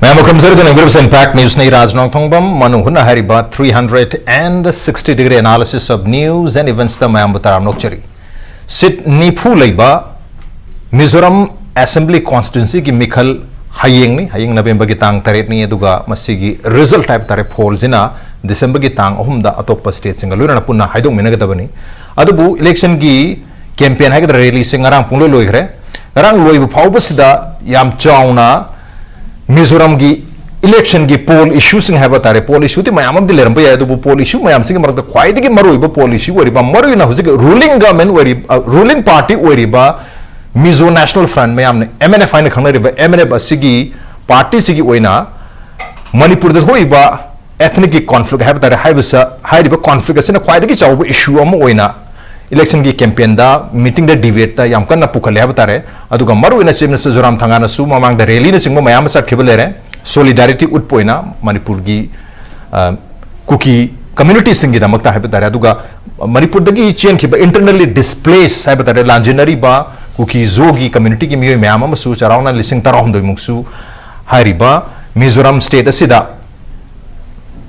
मैं मुखमजर दिन ग्रुप से इम्पैक्ट न्यूज़ नहीं राजनाथ थोंगबम मनु हुना Hariba 360 degree analysis of news and events the मैं बताराम नोकचरी सिट नीफू लेबा मिजोरम असेंबली कॉन्स्टिट्यूंसी की मिखल हयेंग नवेंबर की तांग तरेट नहीं दुगा मसीगी रिजल्ट टाइप तारे फोल जिना दिसंबर की तांग अहुमदा अतोप स्टेट सिंग लोरना पुना हाइदोंग मिनगदबनी अदुबु इलेक्शन की कैंपेन है रैली से ngaraang पुंगलो लोइखरे ngaraang लोइबु फाउबसिदा याम चाउना मिजोरम की इलेक्शन की पोल इशू सिंग है बतारे पोल इशू ती मयाम दी लेरम याद पोल इशू मयाम सिंग मरद ख्वाइद की मरुइबा पोल इशू वरिबा मरुइना हुजिक रूलिंग गवर्नमेंट वरि रूलिंग पार्टी वरिबा मिजो नेशनल फ्रंट मयाम ने एमएनएफ फाइन खंगरिबा एमएनएफ असिगी पार्टी सिगी ओइना मणिपुर द होइबा एथनिक की कॉन्फ्लिक्ट है बतारे हाइबसा हाइरिबा कॉन्फ्लिक्ट असिना ख्वाइद की चाउ इशू अम ओइना इलेक्शन की कैंपेन दा मीटिंग दा डिबेट दा याम कन्ना पुखले है बतारे अदुगा मरुइना चीफ मिनिस्टर जोरामथांगा नसु ममांग दा रैली ने सिंगो मयाम सा खिबले रे सोलिडारिटी उत्पोइना मणिपुर की कुकी कम्युनिटी सिंगी दा मक्ता है बतारे अदुगा मणिपुर दगी चेन खिबा इंटरनली डिस्प्लेस है बतारे लांजेनरी बा कुकी जोगी कम्युनिटी की मियोय मयाम अमसु चराउना लिसिंग तराहुमदोय मुक्सु हारिबा मिजोरम स्टेट असिदा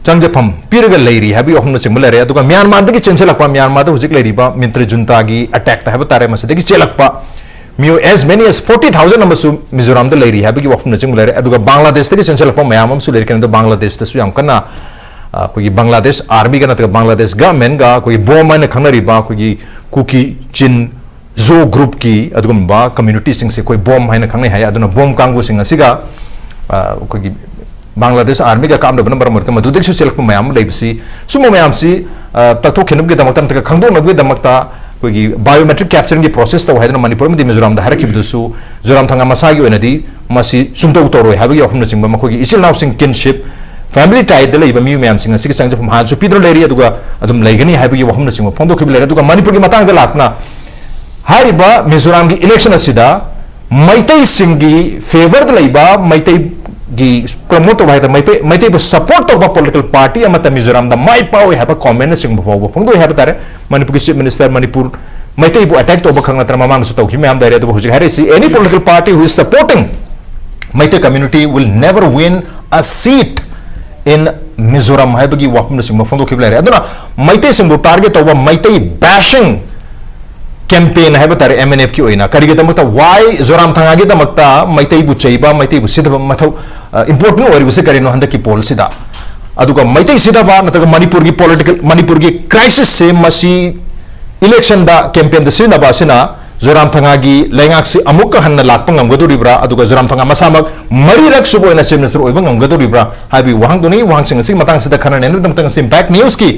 चंगजफम पीरगा लेरी है अहम चिंब लेरे म्यांमार की चेंचलप म्यांमार हुजिक लेरीबा मिंत्र जुंता की अटैक है तारे मसदगी चेलप मियो एज मेनी एज 40,000 अमसु मिजोरम द लेरी है अहम चिंब लेरे बांग्लादेश की चेंचलप मैम अमसु लेरी कन बांग्लादेश तसु याम कन्ना कोई बांग्लादेश आर्मी का नतगा बांग्लादेश गवर्नमेंट का कोई बोम है खंगरीबा कोई कुकी चिन जो ग्रुप की अदुगुम्बा कम्युनिटी सिंग से कोई बोम है खंगने है अदुना बोम कांगु सिंग असिगा कोई बांग्लादेश आर्मी का काम नंबर मरक मधुदेश चलक मैम लेबसी सुमो मैम से तथो खेनुब के दमकता नतगा खंगदोनबे दमकता कोई बायोमेट्रिक कैप्चरिंग की प्रोसेस तौ है मणिपुर में मिजोरम दा हरकिबदुसु जोरामथांगा मसागी ओनदी मसी सुंतौ तौरोय हाबगी अहम चिंब मखोगी इसिल नाउ सिंग किनशिप फैमिली टाइड द लेबा मियु मैम सिंग सिग संग हा जो पिद्रो लेरी अदुगा अदुम लेगनी हाबगी अहम चिंब फोंदो खिब लेरे अदुगा मणिपुर की मतंग दा लाकना हारिबा मिजोरम की इलेक्शन असिदा मैतई सिंग की फेवर द लेबा मैतई की प्रमोट होय त मैतई बु सपोर्ट तौबा political party Amrut Mizoram the माइ पाव है कमेंट सिंग फाव फोंदो है तारे मणिपुर चीफ मिनिस्टर मणिपुर मैतई बु अटैक तौबा खंगतर ममांग सु तौखि मैम दारे दु हुजि हारे see any political party who is supporting Meitei community will never win a seat in Mizoram है बगी वाफम सिंग फोंदो खिबले रे अदुना मैतई सिंग बु टारगेट तौबा मैतई बैशिंग कैंपेन है बतारे एमएनएफ की ओइना करिगे दमकता वाई जोरामथांगा की दमकता मैतई बु चैबा मैतई बु सिदब मथौ इंपोर्टेंट ओरिबसे करिनो हंद की पोल सिदा अदुगा मैतई सिदबा नतगा मणिपुर की पॉलिटिकल मणिपुर की क्राइसिस से मसी इलेक्शन दा कैंपेन द सिनबा सिना जोरामथांगा की लेंगाक से अमुक हन्न लाकप ngमगदुरिब्रा अदुगा जोरामथांगा मसामक मरिरक सुबोइना चीफ मिनिस्टर ओइबा ngमगदुरिब्रा हाबी वहां दुनी वहां सिंग सिंग मतंग सिदा खनने दमतंग से इम्पैक्ट न्यूज़ की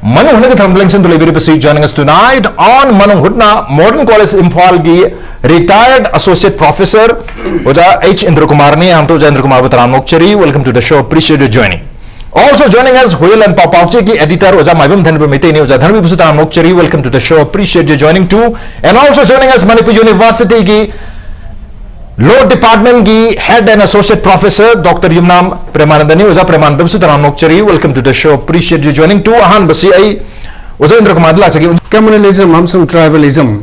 Manung Hutna Thamblingson to Liberty joining us tonight on Manung Hutna Modern College Imphal की retired associate professor Oja H Indra Kumar ne हम तो Indra Kumar Bataram Nokchari welcome to the show appreciate you joining also joining us Hoyle and Papauche की editor Oja Maibam Thanbi MEITEI ne Oja Thanbi Bataram Nokchari welcome to the show appreciate you joining too and also joining us Manipur University की law department की head and associate professor doctor Yumnam प्रेमानंदनी ओजा प्रेमानंदम सुतराम नोकचरी welcome to the show appreciate you joining to अहान बसी आई ओजा इंद्र कुमार लाचगी कम्युनलिज्म हमसम ट्राइबलिज्म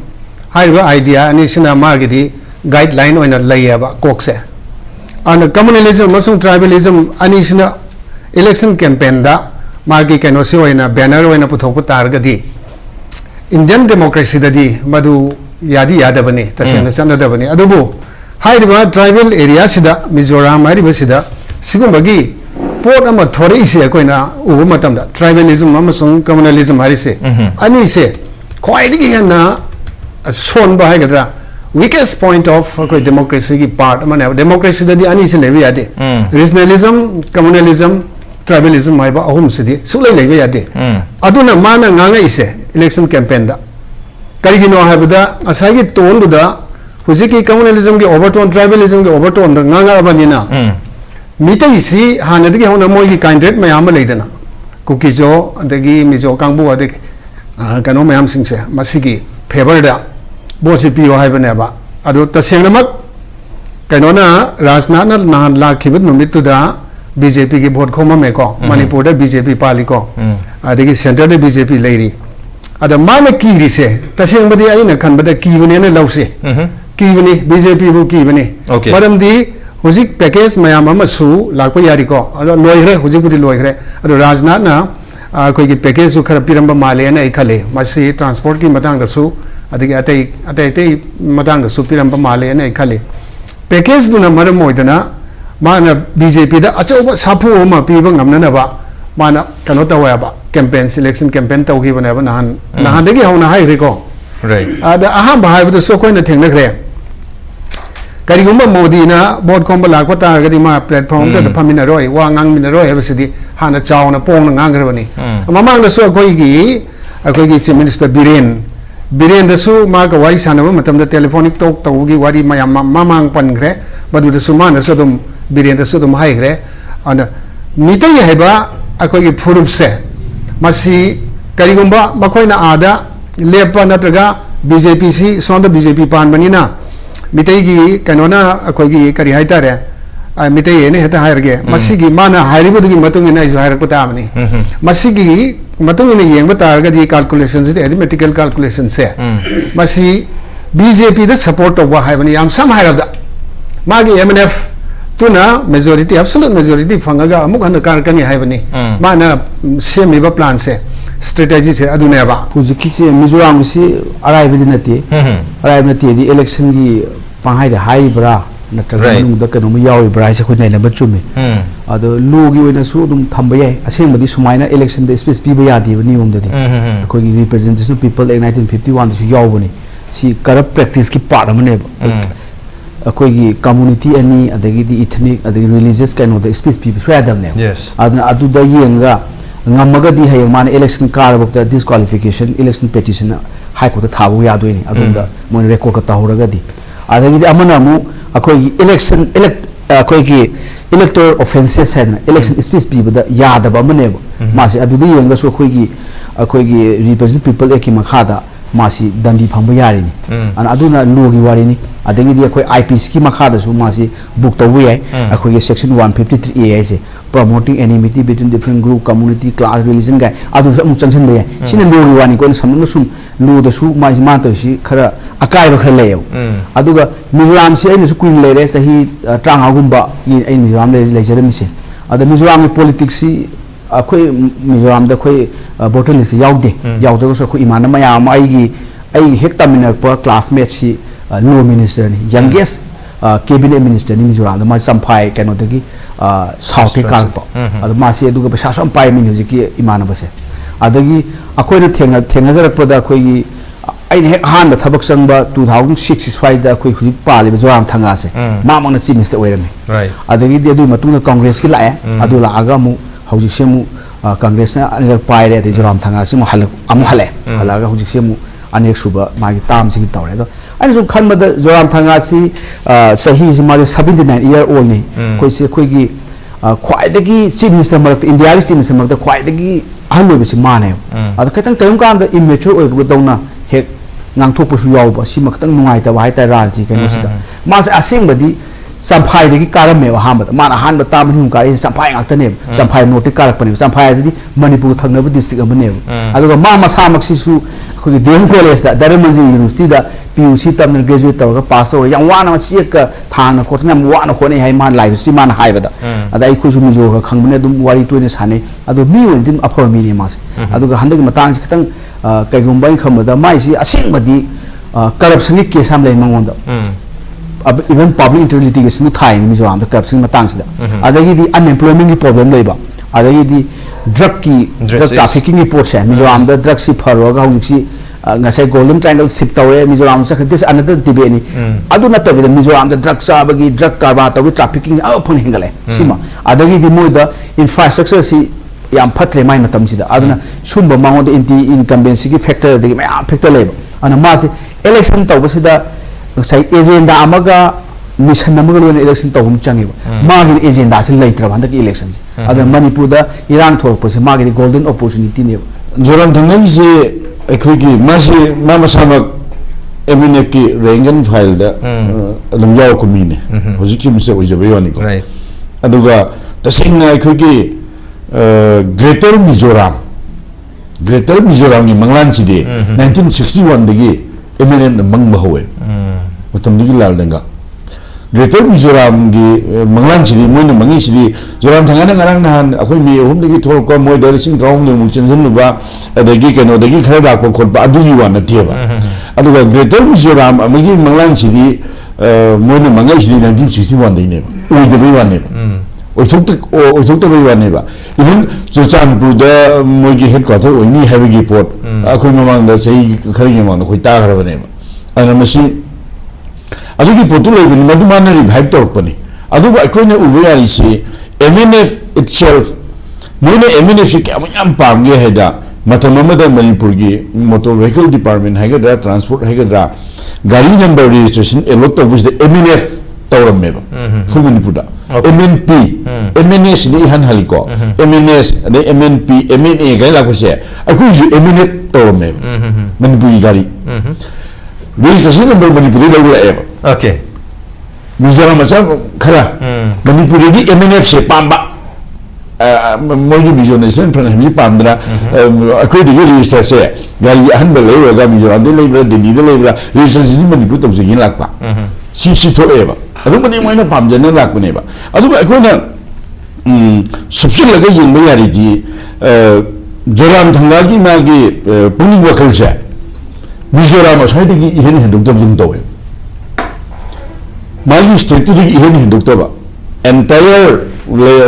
हाइबा आइडिया अनि सिना मागिदी गाइडलाइन ओइना लैयाबा कोकसे अन कम्युनलिज्म हमसम ट्राइबलिज्म अनि सिना इलेक्शन कैंपेन दा मागी कैनोसी ओइना बैनर ओइना पुथोप तारगदी इंडियन डेमोक्रेसी ददी मधु यादी यादबनी तसेना चंददबनी अदुबु हाइरिबा ट्राइबल एरिया सिदा मिजोराम हाइरिबा सिदा सिगुंबगी पोट अमा थोरे इसे अकोइना उबु मतमदा ट्राइबलिज्म अमसुंग कम्युनलिज्म हारिसे अनि से ख्वाइदगी हेना सोन बाहायगद्रा वीकेस्ट पॉइंट ऑफ कोई डेमोक्रेसी की पार्ट माने डेमोक्रेसी ददी अनि से लेबे यादे रीजनलिज्म कम्युनलिज्म ट्राइबलिज्म हाइबा अहुम सिदी सुलै लेबे यादे अदुना माना ngangai इसे इलेक्शन कैंपेन दा करिगिनो हाइबदा असागी तोनदुदा हुजिकी कम्युनलिज्म के ओवरटोन ट्राइबलिज्म के ओवरटोन द ngangarabaniना मितई सी हानदगी होना मोगी काइंड्रेड मयाम लेदना कुकीजो अदगी मिजो कांगबु अदग कनो मयाम सिंगसे मसिगी फेवर दा बोसी पियो हाइबनेबा अदो तसेंगनमक कनोना राजनाथ नान लाखिबत नुमितुदा बीजेपी की वोट खोमा मेको मणिपुर दा बीजेपी पालिको अदगी सेंटर दा बीजेपी लेरी अदा माने कीरिसे तसेंगबदी आइना खनबदा कीबनेने लौसे कीबनी बीजेपी बु कीबनी मरमदी huzik package mayam ama su lakpa yari ko ado loigre huzik budi loigre ado rajnath na koi ki package su khara piramba male na ikhale masi transport ki matang da su adigi atai matang da su piramba male na ikhale package du na maram moidana mana BJP da achoba sapu ma piba ngamna na ba mana kano tawa ba campaign selection campaign tawgi bana ba nahan dagi hauna hai re ko right ada aham ba hai bu so koi na thengna gre karigumba modi na board komba lakwa ta gadi ma platform da phamina roi wa ngang mina roi habsidi hana chawna pong na ngang grebani mamang da so koi gi chief minister biren da su ma ka wari sanaba matam da telephonic talk tawgi wari mayam mamang pan gre madu da su ma na so dum biren da su dum hai gre ana mitai haiba akoi gi phurup se masi karigumba makoi na ada lepa natraga BJP si sonda BJP pan banina mitai gi kanona akoi gi kari haitare mitai ene heta hairge masigi mana hairibudu gi matung ina isu hairak pata amani masigi matung ina yeng bata ga di calculations arithmetical calculations se masi BJP da support of wa haibani yam sam hairada magi MNF tuna majority absolute majority fangaga amuk hana karkani haibani mana semi ba plan se strategy se adune ba huziki se Mizoram si arai bidinati arai nati di election gi panghai da hai bra natraga nu da kanu yawi bra se khoi na ba chumi ado lu gi oina su dum thamba yai aseng badi sumaina election da space pi ba ya di ni um da di khoi gi representation people in 1951 da su yaw bani si corrupt practice ki part amane khoi gi community ani adagi di ethnic adagi religious kanu da space pi so adam ne adna adu da yenga ngamaga di hayang man election car bokta disqualification election petition high court thabu ya doini adunda mon record ka tahuraga di adagi di amana mu akoi election akoi gi electoral offenses and election speech bi da yada ba mane masi adudi yenga so akoi gi represent people eki makhada masi dandi phambu yari ni an aduna logi wari ni adagi di akoi IPC ki makhada su masi book tawu yai akoi gi section 153A se promoting enmity between different group community class religion guy adu su amuk changchen be sine logi wani ko samna sum lu da su mai ma to si khara akai ro khale yo aduga Mizoram si aina su queen lere sahi tranga gumba ai Mizoram le lejeram se ada Mizoram politics si akoi Mizoram da khoi voter list yaude yaude so khoi imana mayam ai hekta mina pa classmate si law minister ni youngest cabinet minister ni Mizoram da ma samphai kano dagi south kalpa adu ma si aduga pesa sampai min hujiki imana base adagi akoi na thenga jarak pada khoi ai ne han da thabak sangba 2006 swai da khoi hujik pali ZORAMTHANGA se ma mang na chief minister oirami adagi de adu matuna congress ki lae adu la aga mu hujik se mu congress na anil pai re de ZORAMTHANGA se mu hale halaga hujik se mu anek suba magi tam si tawre do ani su khan ma da ZORAMTHANGA si sahi si ma 79 year old ni khoi se khoi gi khwai da gi chief minister marak india gi chief minister marak da khwai da gi ahlo bi si ma ne ad khatang tayum kan da immature oi bu dawna hek ngang thok pu su yaw ba si ma khatang nungai ta wai ta rajji kan si da ma se aseng badi samphai de gi karam me ha ma ma na han ba ta mun ka samphai ngak ta ne samphai noti karak pani samphai ji Manipur thangna bu district amane aduga ma sa mak si su khoi DM college da Daramanji university da PUC tamna graduate taw pass over yang wana ma si ka thana khotna wana khone hai man live stream man hai bada ada ai khu su mi jo ka khangbane dum wari to ne sane adu mi won dim apho mi ne ma se aduga handag matang si khitang kai gumbai khamada mai si asing badi corruption ni case am lai mangon da even public interest litigation thai ni Mizoram da corruption matang si da adagi di unemployment ki problem lai ba adagi di drug trafficking report se Mizoram da drug si pharo ga hujik si ngasai golden triangle sip tawre Mizoram sa this another debate ni adu na tabi Mizoram da drug sabagi drug karba tawi trafficking a phun hingale sima adagi di moida infrastructure si yam phatre mai matam si da aduna sumba mango da anti incumbency ki factor de ma factor leba ana ma si election taw si da sai agenda amaga mission namaga lo election taw hum changi ma gi agenda si leitra banda ki election si adu Manipur da irang thorok pa si ma gi golden opportunity ne ZORAMTHANGA si ekhoi masi mama samak emine ki rangan file da adum yaw ko mine hojiki mise ojabe yoni ko aduga tasingna ekhoi greater Mizoram ni manglan chi de 1961 dagi emine mangba howe mutam digi lal danga Greater Mizoram gi Manglan City Moina Mangi City Zoramthanga ngarang nahan akoi mi hum degi thol ko moi dari sing traum de mu chenzen luba adegi keno degi khara da ko khot ba adu gi wan teba aduga Greater Mizoram amagi Manglan City moina Mangi City 1961 dei ne oi de wan ne oi thok de wan ne ba even Zoramthanga da moi gi headquarter oi ni have gi port akoi mamang da sei khari gi mang khoi ta khara ba ne ba ana masi adugi potu lebi madu mana revive torpani aduba akoina ubeyari si MNF itself moine MNF si kya yam pamge heda matamamada Manipur gi motor vehicle department hagadra transport hagadra gari number registration a lot of the MNF tawrammeba Manipur MNP MNS ni han haliko MNS ne MNP MNA gai lakose akuju MNF tawrammeba Manipur gari registration number Manipur la eba Okay. Mizoram macam kara. Manipur ini MNF se pamba. Mogi Mizoram pernah hemi pambra. Aku di register se. Gari han belai raga Mizoram de lei berada di lei berada. Register ini Manipur tu mesti lak pa. Si tu eba. Adu mana mana pamjana lak pun eba. Adu aku na subsidi lagi yang bayar itu. Zoramthanga magi puning wakil se. Mizoram saya di ini hendak belum tahu. Magi state tu ini hidup tu apa? Entire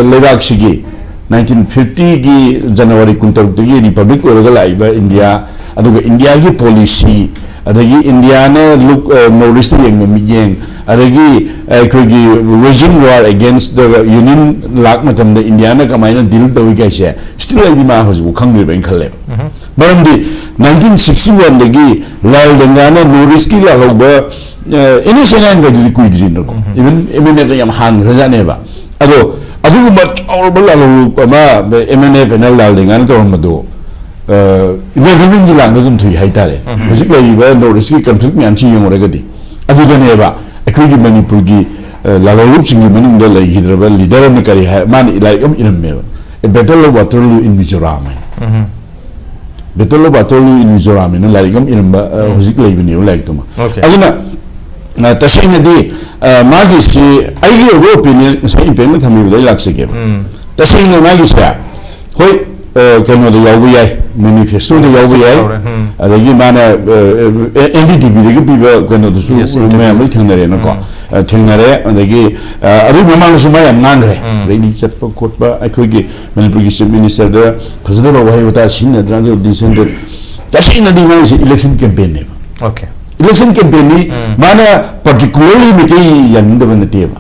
lewat segi 1950 ki Januari kuntar tu ki Republic orang laiba India, aduga India ki polisi, adagi India ne look Northeast yang memijeng, adagi kaki regime war against the Union lak macam the India ne kamaina deal tu kaisa, still lagi mah harus bukan dia bengkel. Baram di 1961 lagi lal dengana Northeast ki lalu ber ini senang bagi kuih green tu, even MNF yang han raja neba. Ado macam orang berlalu apa MNF enal dengan tu orang tu. Ini zaman jilang tu tu hai tare. Musik lagi ber Northeast ki konflik ni anci yang orang kati. Ado tu neba. Aku di Manipur ki lalu singgih manung dah lagi hidup leader ni kari man like iram neba. Betul Waterloo in Mizoram. Betul Waterloo in Mizoram ni lagi iram musik lagi ni like tu mah. Agaknya tasnya di magi si aigi opinion saya opinion kami boleh laksanakan. Tasnya magi saya, koi kena ada jawabnya manifesto ada jawabnya. Ada gimana NDTV lagi people kena tu semua memang tenggelam nak tenggelam. Ada memang semua yang ngangre. Ready chat pakot ba. Aku lagi Manipur Chief Minister dah presiden bawa itu sini ada discerned. Tasnya di mana si election campaign ni. Okay. Election campaign ni mana particularly MEITEI yang tidak benar tiada.